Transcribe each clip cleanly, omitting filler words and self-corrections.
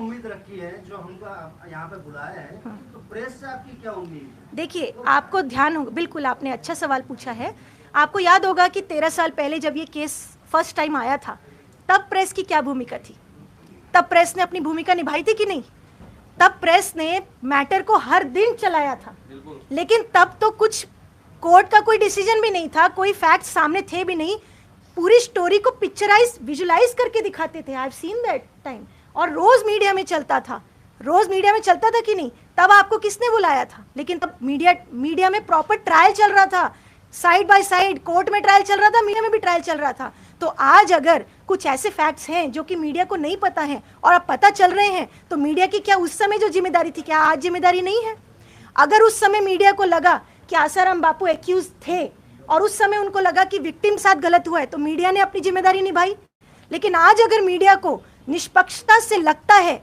उम्मीद रखी है, जो हमको यहाँ पे बुलाया है, तो प्रेस से आपकी क्या उम्मीद है? देखिए, आपको ध्यान होगा, बिल्कुल आपने अच्छा सवाल पूछा है। आपको याद होगा कि 13 साल पहले जब ये केस फर्स्ट टाइम आया था, तब प्रेस की क्या भूमिका थी? तब प्रेस ने अपनी भूमिका निभाई थी कि नहीं? तब प्रेस ने मैटर को हर दिन चलाया था, लेकिन तब तो कुछ कोर्ट का कोई डिसीजन भी नहीं था, कोई फैक्ट सामने थे भी नहीं। पूरी स्टोरी को पिक्चराइज विजुलाइज करके दिखाते थे। I have seen that time, और रोज मीडिया में चलता था, रोज मीडिया में चलता था कि नहीं? तब आपको किसने बुलाया था? लेकिन तब मीडिया में प्रॉपर ट्रायल चल रहा था, साइड बाय साइड कोर्ट में ट्रायल चल रहा था, मीडिया में भी ट्रायल चल रहा था। तो आज अगर कुछ ऐसे फैक्ट्स हैं जो कि मीडिया को नहीं पता है और अब पता चल रहे हैं, तो मीडिया की क्या उस समय जो जिम्मेदारी थी, क्या आज जिम्मेदारी नहीं है? अगर उस समय मीडिया को लगा कि आसाराम बापू एक्यूज थे और उस समय उनको लगा कि विक्टिम साथ गलत हुआ है, तो मीडिया ने अपनी जिम्मेदारी निभाई। लेकिन आज अगर मीडिया को निष्पक्षता से लगता है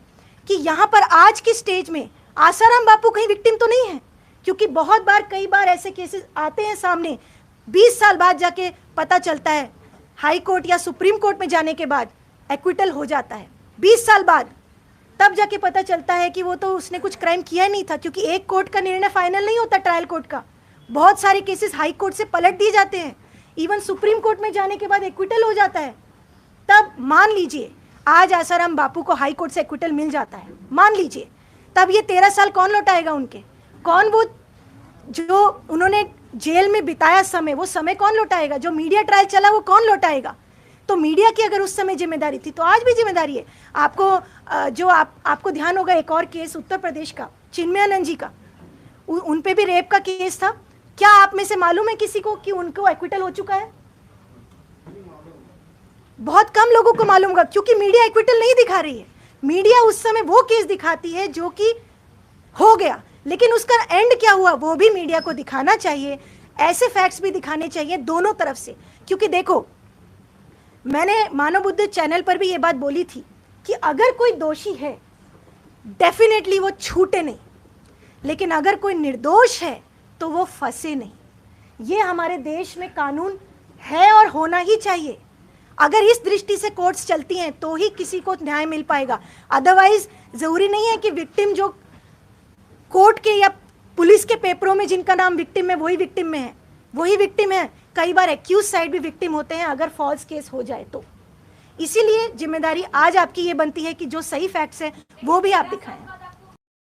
कि यहाँ पर आज की स्टेज में आसाराम बापू कहीं विक्टिम तो नहीं है, क्योंकि बहुत बार कई बार ऐसे केसेस आते हैं सामने, 20 साल बाद जाके पता चलता है, हाई कोर्ट या सुप्रीम कोर्ट में जाने के बाद एक्विटल हो जाता है, 20 साल बाद तब जाके पता चलता है कि वो तो उसने कुछ क्राइम किया ही नहीं था, क्योंकि एक कोर्ट का निर्णय फाइनल नहीं होता, ट्रायल कोर्ट का। बहुत सारे केसेस हाई कोर्ट से पलट दिए जाते हैं, इवन सुप्रीम कोर्ट में जाने के बाद एक्विटल हो जाता है। तब मान लीजिए आज आसाराम बापू को हाई कोर्ट से एक्विटल मिल जाता है, मान लीजिए, तब ये 13 साल कौन लौटाएगा उनके? कौन वो जो उन्होंने जेल में बिताया समय, वो समय कौन लौटाएगा? जो मीडिया ट्रायल चला वो कौन लौटाएगा? तो मीडिया की अगर उस समय जिम्मेदारी थी, तो आज भी जिम्मेदारी है। आपको आपको ध्यान होगा एक और केस उत्तर प्रदेश का, चिन्मयानंद जी का, उन पे भी रेप का केस था। क्या आप में से मालूम है किसी को कि उनको एक्विटल हो चुका है? बहुत कम लोगों को मालूम होगा, क्योंकि मीडिया एक्विटल नहीं दिखा रही है। मीडिया उस समय वो केस दिखाती है जो कि हो गया, लेकिन उसका एंड क्या हुआ वो भी मीडिया को दिखाना चाहिए। ऐसे फैक्ट्स भी दिखाने चाहिए दोनों तरफ से, क्योंकि देखो, मैंने मानव बुद्ध चैनल पर भी ये बात बोली थी कि अगर कोई दोषी है डेफिनेटली वो छूटे नहीं, लेकिन अगर कोई निर्दोष है तो वो फंसे नहीं। ये हमारे देश में कानून है और होना ही चाहिए। अगर इस दृष्टि से कोर्ट्स चलती हैं तो ही किसी को न्याय मिल पाएगा। अदरवाइज जरूरी नहीं है कि विक्टिम जो कोर्ट के या पुलिस के पेपरों में जिनका नाम विक्टिम है वही विक्टिम में है, वही विक्टिम है। कई बार एक्यूज साइड भी विक्टिम होते हैं अगर फॉल्स केस हो जाए तो। इसीलिए जिम्मेदारी आज आपकी ये बनती है कि जो सही फैक्ट्स हैं वो भी आप दिखाएं।